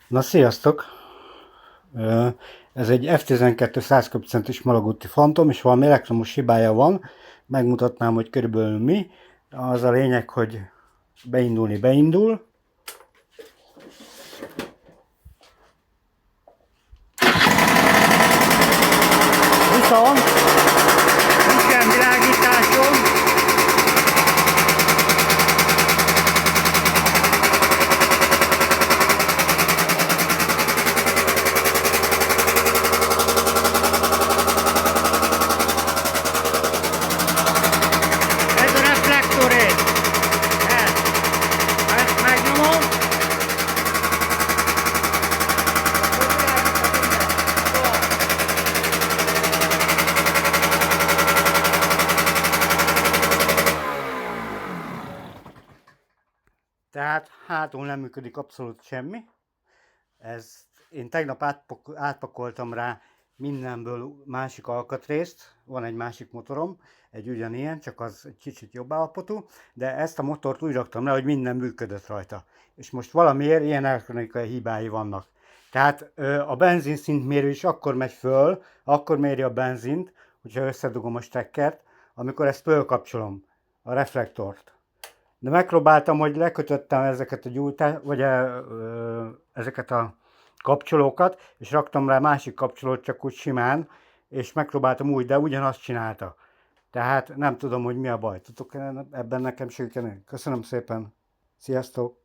Na, sziasztok! Ez egy F12 100 köbcentis malagúti fantom, és valami elektromos hibája van. Megmutatnám, hogy körülbelül mi. Az a lényeg, hogy beindulni beindul. Viszont nincsen világításom. Ez a reflektorét. Ha ezt megnyomom, tehát hátul nem működik abszolút semmi. Én tegnap átpakoltam rá mindenből másik alkatrészt, van egy másik motorom, egy ugyanilyen, csak az egy kicsit jobb állapotú, de ezt a motort úgy raktam le, hogy minden működött rajta. És most valamiért ilyen elektronikai hibái vannak. Tehát a benzinszintmérő is akkor megy föl, akkor méri a benzint, hogyha összedugom a stekkert, amikor ezt fölkapcsolom, a reflektort. De megpróbáltam, hogy lekötöttem ezeket a ezeket a kapcsolókat, és raktam rá másik kapcsolót, csak úgy simán, és megpróbáltam úgy, de ugyanazt csinálta. Tehát nem tudom, hogy mi a baj. Tudtok ebben nekem segíteni? Köszönöm szépen. Sziasztok!